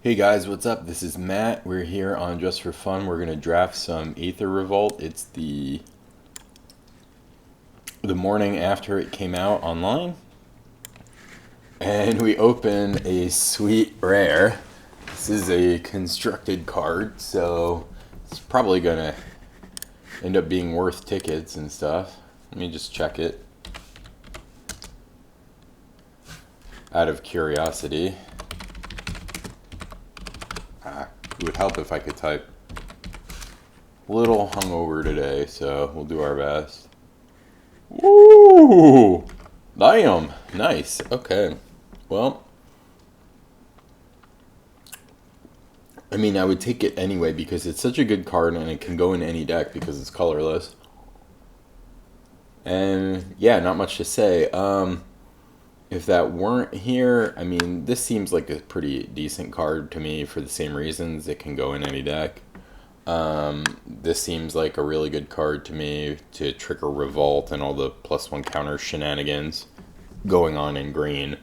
Hey guys, what's up? This is Matt. We're here on Just for Fun. We're gonna draft some Aether Revolt. It's the morning after it came out online, and we open a sweet rare. This is a constructed card, so it's probably gonna end up being worth tickets and stuff. Let me just check it out of curiosity. It would help if I could type. A little hungover today, so we'll do our best. Woo! Damn! Nice. Okay. Well, I mean, I would take it anyway because it's such a good card and it can go in any deck because it's colorless. And yeah, not much to say. If that weren't here, I mean, this seems like a pretty decent card to me for the same reasons. It can go in any deck. This seems like a really good card to me to trigger Revolt and all the +1 counter shenanigans going on in green.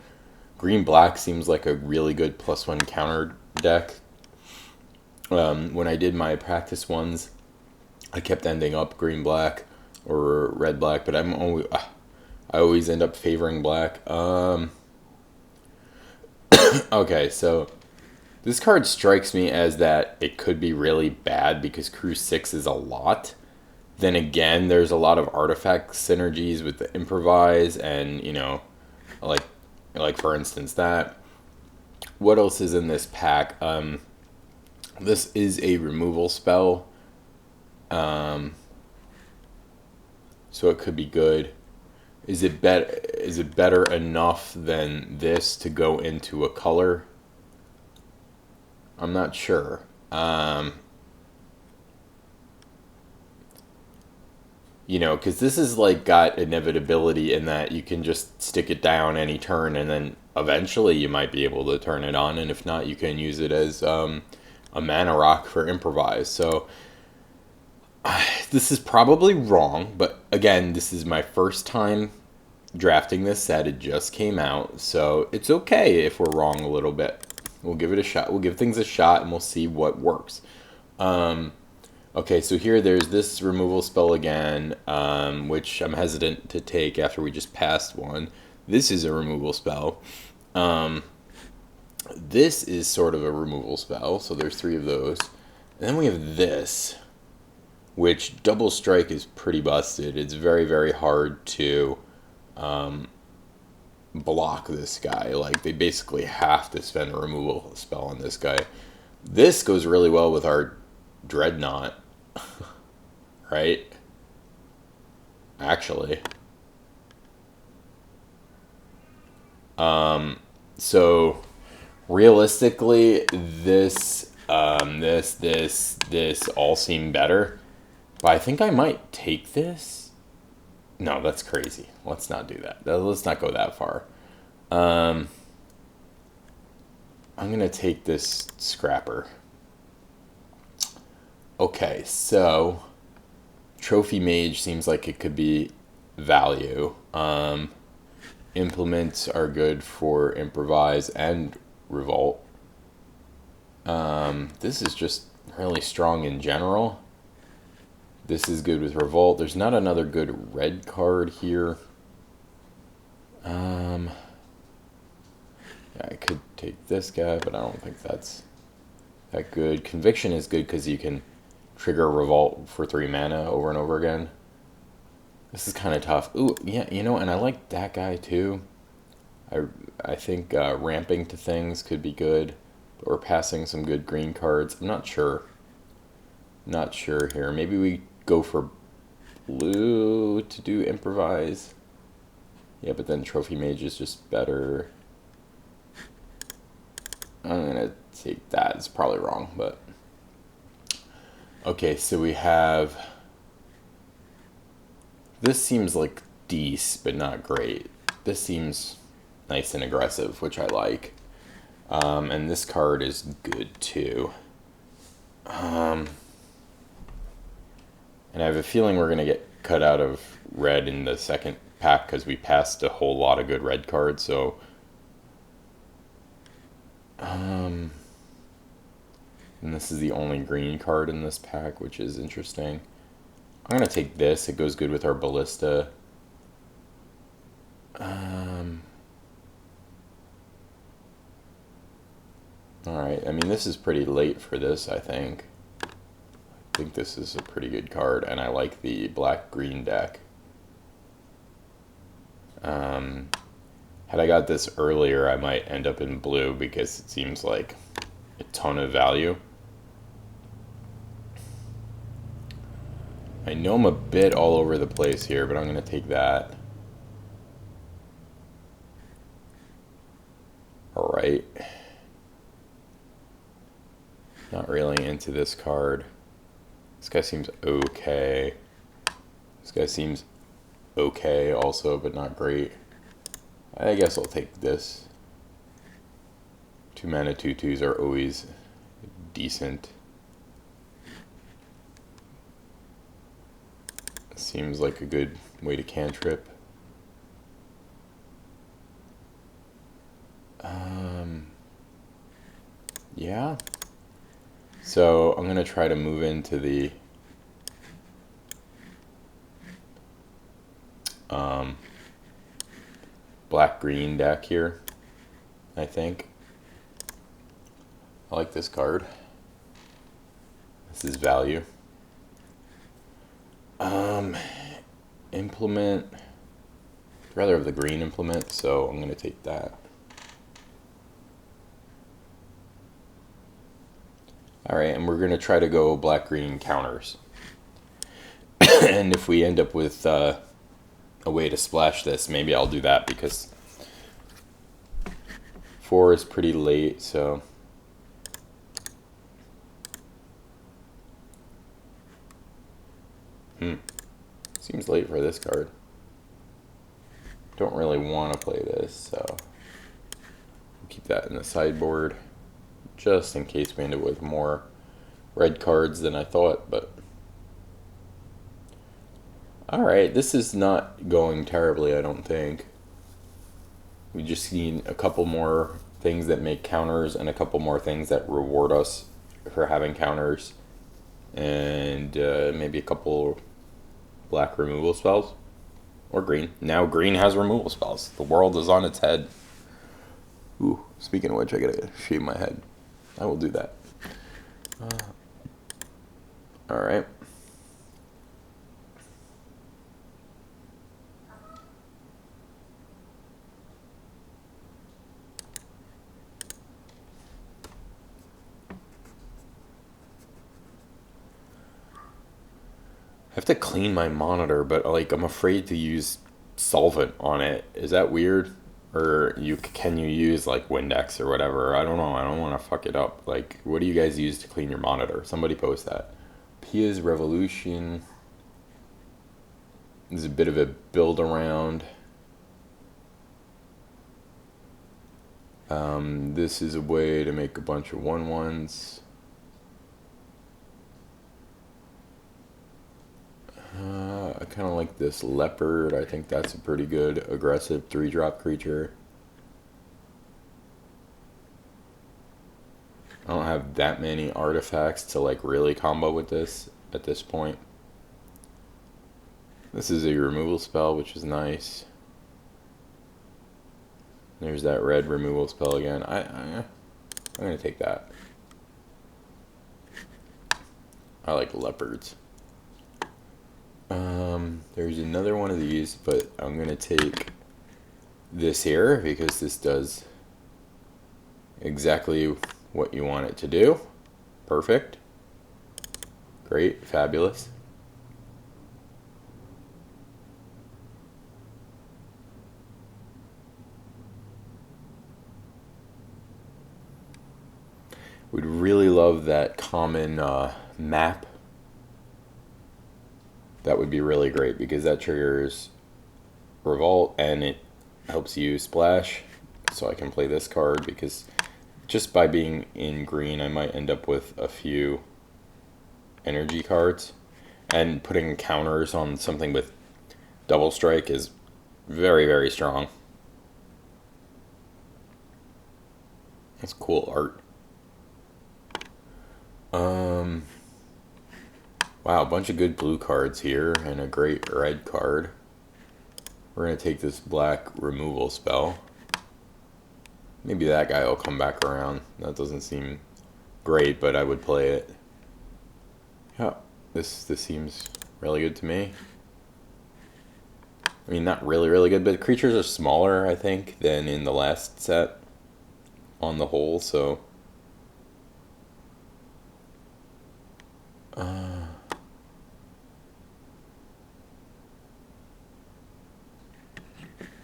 Green-black seems like a really good +1 counter deck. When I did my practice ones, I kept ending up green-black or red-black, but I always end up favoring black. Okay, so this card strikes me as that it could be really bad because Crew 6 is a lot. Then again, there's a lot of artifact synergies with the Improvise and, like for instance that. What else is in this pack? This is a removal spell. So it could be good. Is it better enough than this to go into a color? I'm not sure. Because this is like got inevitability in that you can just stick it down any turn and then eventually you might be able to turn it on, and if not, you can use it as a mana rock for Improvise. So this is probably wrong, but again, this is my first time drafting this set. It just came out, so it's okay if we're wrong a little bit. We'll give it a shot. We'll give things a shot, and we'll see what works. Okay, so here there's this removal spell again, which I'm hesitant to take after we just passed one. This is a removal spell. This is sort of a removal spell, so there's 3 of those. And then we have this, which double strike is pretty busted. It's very, very hard to block this guy. Like, they basically have to spend a removal spell on this guy. This goes really well with our Dreadnought, right? Actually. So realistically, this all seem better. But I think I might take this. No, that's crazy. Let's not do that. Let's not go that far. I'm going to take this Scrapper. Okay, so Trophy Mage seems like it could be value. Implements are good for Improvise and Revolt. This is just really strong in general. This is good with Revolt. There's not another good red card here. Yeah, I could take this guy, but I don't think that's that good. Conviction is good because you can trigger Revolt for 3 mana over and over again. This is kind of tough. Ooh, yeah, and I like that guy too. I think ramping to things could be good, or passing some good green cards. I'm not sure. Not sure here. Maybe we go for blue to do Improvise. Yeah, but then Trophy Mage is just better. I'm going to take that. It's probably wrong, but... Okay, so we have... This seems like decent, but not great. This seems nice and aggressive, which I like. And this card is good, too. And I have a feeling we're going to get cut out of red in the second pack because we passed a whole lot of good red cards, so... And this is the only green card in this pack, which is interesting. I'm going to take this. It goes good with our ballista. Alright, I mean, this is pretty late for this, I think. I think this is a pretty good card, and I like the black-green deck. Had I got this earlier, I might end up in blue because it seems like a ton of value. I know I'm a bit all over the place here, but I'm going to take that. Alright. Not really into this card. This guy seems okay. This guy seems okay also, but not great. I guess I'll take this. 2 mana 2/2s are always decent. Seems like a good way to cantrip. Yeah. So I'm going to try to move into the black-green deck here, I think. I like this card. This is value. Implement. I'd rather have the green implement, so I'm going to take that. Alright, and we're going to try to go black-green counters. And if we end up with a way to splash this, maybe I'll do that, because 4 is pretty late, so... Seems late for this card. Don't really want to play this, so... keep that in the sideboard, just in case we end up with more red cards than I thought, but... Alright, this is not going terribly, I don't think. We just need a couple more things that make counters and a couple more things that reward us for having counters. And maybe a couple black removal spells. Or green. Now green has removal spells. The world is on its head. Ooh, speaking of which, I gotta shave my head. I will do that. Alright. I have to clean my monitor, but like I'm afraid to use solvent on it. Is that weird? Or can you use like Windex or whatever? I don't know. I don't want to fuck it up. Like, what do you guys use to clean your monitor? Somebody post that. Pia's Revolution. This is a bit of a build around. This is a way to make a bunch of 1/1s. I kind of like this leopard. I think that's a pretty good aggressive 3-drop creature. I don't have that many artifacts to like really combo with this at this point. This is a removal spell, which is nice. There's that red removal spell again. I'm gonna take that. I like leopards. There's another one of these, but I'm gonna take this here because this does exactly what you want it to do. Perfect. Great. Fabulous. Would really love that common map. That would be really great because that triggers Revolt and it helps you splash. So I can play this card because just by being in green, I might end up with a few energy cards. And putting counters on something with double strike is very, very strong. That's cool art. Um, wow, a bunch of good blue cards here and a great red card. We're going to take this black removal spell. Maybe that guy will come back around. That doesn't seem great, but I would play it. Yeah, this seems really good to me. I mean, not really, really good, but creatures are smaller, I think, than in the last set on the whole, so...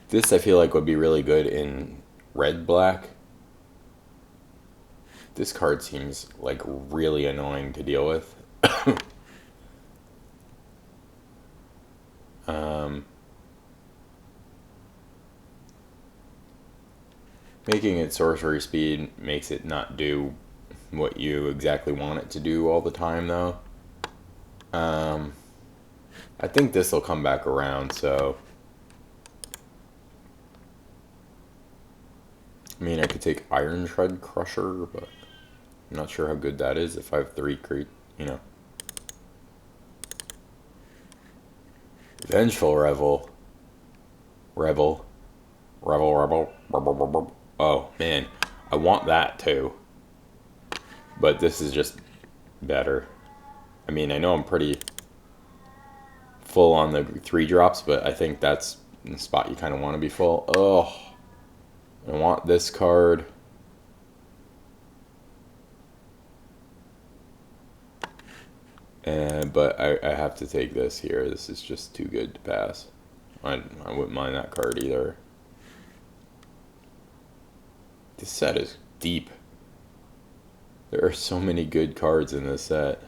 This I feel like would be really good in red-black. This card seems like really annoying to deal with. Making it sorcery speed makes it not do what you exactly want it to do all the time, though. I think this will come back around, so... I mean, I could take Iron Shred Crusher, but I'm not sure how good that is if I have 3 you know. Vengeful Revel. Rebel. Oh, man. I want that, too. But this is just better. I mean, I know I'm pretty full on the 3 drops, but I think that's the spot you kind of want to be full. Oh, I want this card. But I have to take this here. This is just too good to pass. I wouldn't mind that card either. This set is deep. There are so many good cards in this set.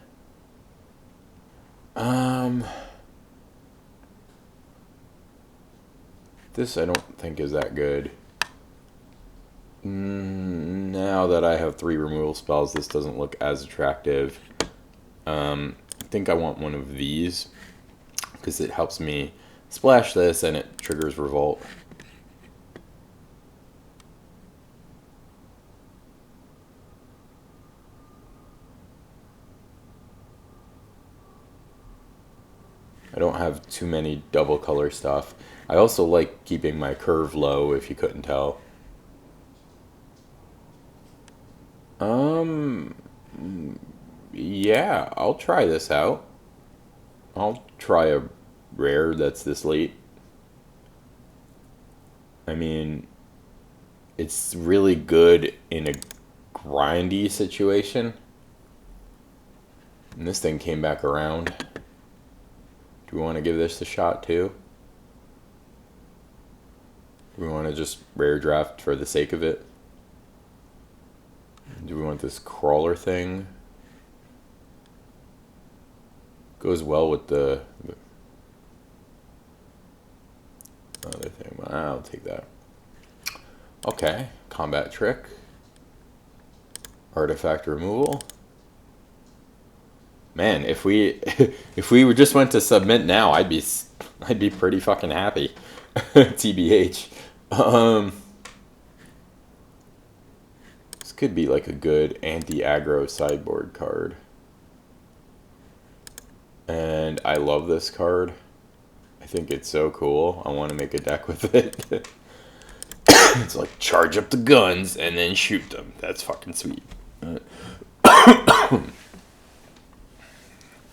This I don't think is that good. Now that I have 3 removal spells, this doesn't look as attractive. I think I want one of these because it helps me splash this and it triggers Revolt. I don't have too many double color stuff. I also like keeping my curve low, if you couldn't tell. Yeah, I'll try this out. I'll try a rare that's this late. I mean, it's really good in a grindy situation. And this thing came back around. Do we want to give this a shot too? Do we want to just rare draft for the sake of it? Do we want this crawler thing? Goes well with the other thing. I'll take that. Okay, combat trick. Artifact removal. Man, if we if we just went to submit now, I'd be pretty fucking happy. TBH. This could be like a good anti-aggro sideboard card. And I love this card. I think it's so cool. I want to make a deck with it. It's like charge up the guns and then shoot them. That's fucking sweet.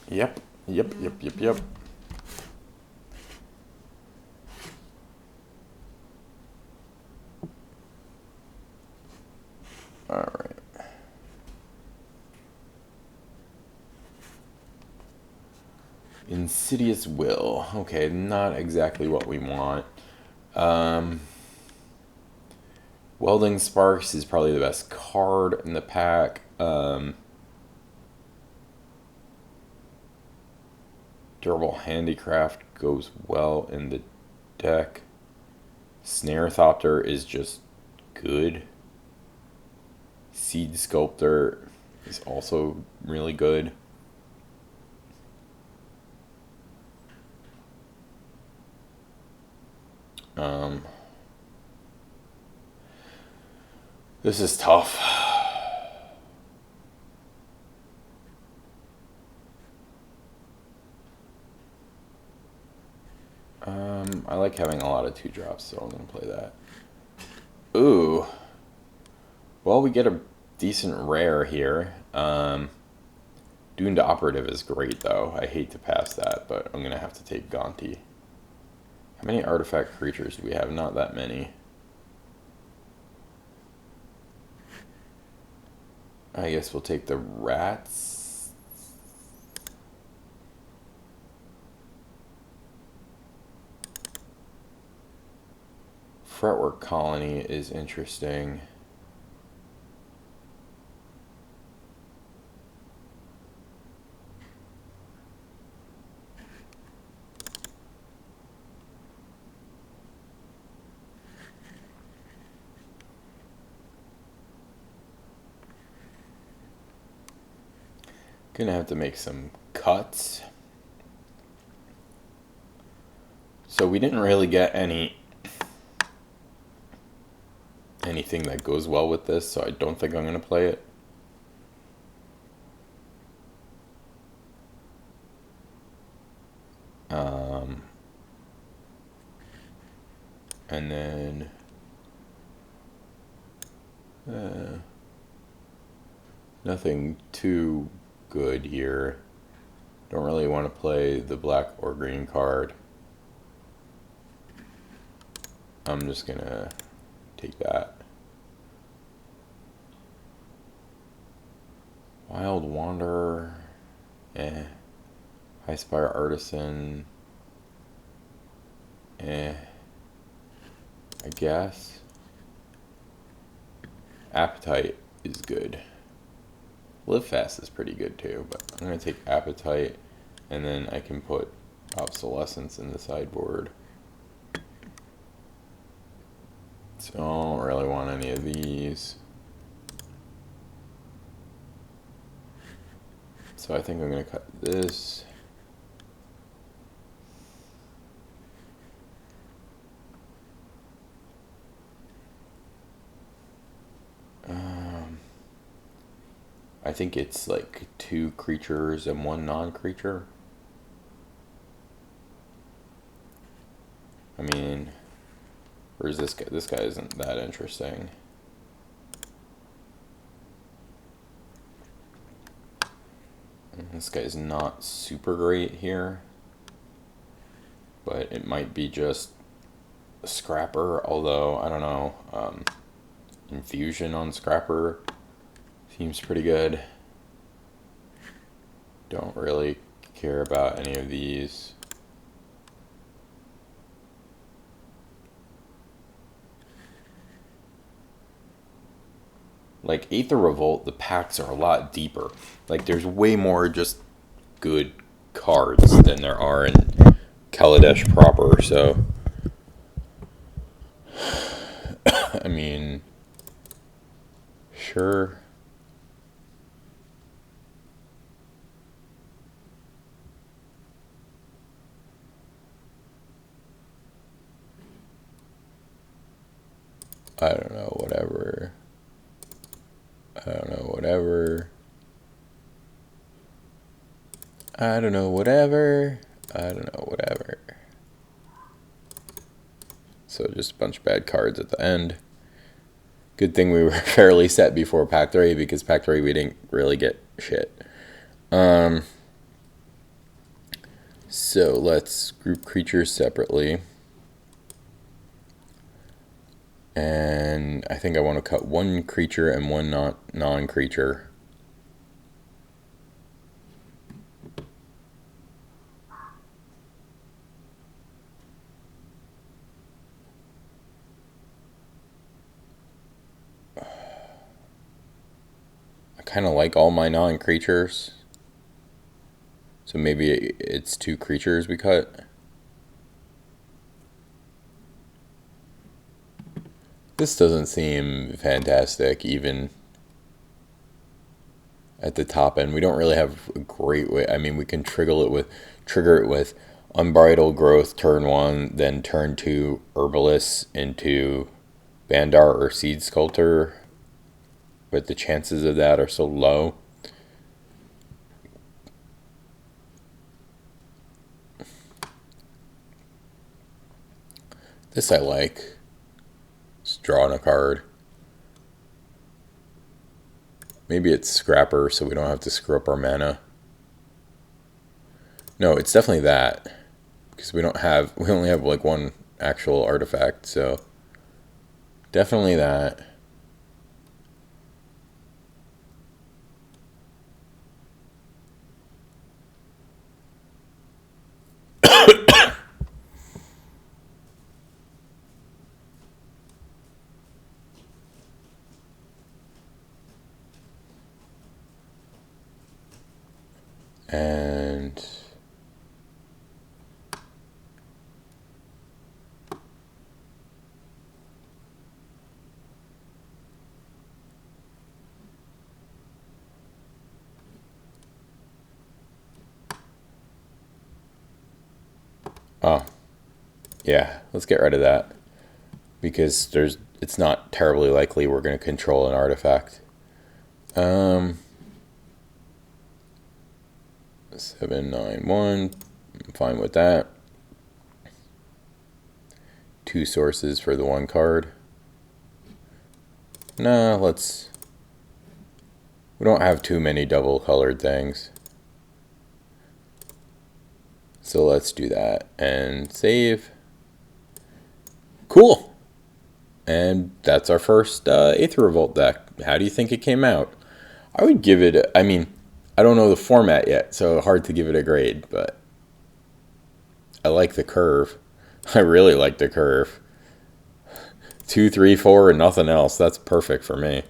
Yep. Alright. Insidious Will. Okay, not exactly what we want. Welding Sparks is probably the best card in the pack. Durable Handicraft goes well in the deck. Snarethopter is just good. Seed Sculptor is also really good. This is tough. like having a lot of 2-drops, so I'm going to play that. Ooh. Well, we get a decent rare here. Dune to Operative is great, though. I hate to pass that, but I'm going to have to take Gonti. How many artifact creatures do we have? Not that many. I guess we'll take the rats. Fretwork Colony is interesting. Gonna have to make some cuts. So we didn't really get anything that goes well with this, so I don't think I'm gonna play it. And then nothing too good here. Don't really want to play the black or green card. I'm just gonna take that. Wild Wanderer, High Spire Artisan, I guess. Appetite is good. Live Fast is pretty good too, but I'm going to take Appetite, and then I can put Obsolescence in the sideboard. So I don't really want any of these. So I think I'm going to cut this. I think it's like 2 creatures and 1 non-creature. I mean, where's this guy? This guy isn't that interesting. This guy's not super great here, but it might be just a Scrapper, although I don't know. Infusion on Scrapper seems pretty good. Don't really care about any of these. Like Aether Revolt, the packs are a lot deeper. Like there's way more just good cards than there are in Kaladesh proper, so I mean, sure. I don't know, whatever. I don't know, whatever. I don't know, whatever. I don't know, whatever. So just a bunch of bad cards at the end. Good thing we were fairly set before Pack 3, because Pack 3 we didn't really get shit. So let's group creatures separately. And I think I want to cut 1 creature and 1 non-creature. I kind of like all my non-creatures. So maybe it's 2 creatures we cut. This doesn't seem fantastic, even at the top end. We don't really have a great way. I mean, we can trigger it with Unbridled Growth turn 1, then turn 2 Herbalist into Bandar or Seed Sculptor, but the chances of that are so low. This I like. Just drawing a card. Maybe it's Scrapper, so we don't have to screw up our mana. No, it's definitely that. Because we only have like one actual artifact, so definitely that. And oh, yeah, let's get rid of that. Because it's not terribly likely we're going to control an artifact. 791, I'm fine with that. 2 sources for the 1 card. Nah, we don't have too many double colored things. So let's do that and save. Cool. And that's our first Aether Revolt deck. How do you think it came out? I would give it, I mean, I don't know the format yet, so hard to give it a grade, but I like the curve. I really like the curve. 2, 3, 4, and nothing else. That's perfect for me.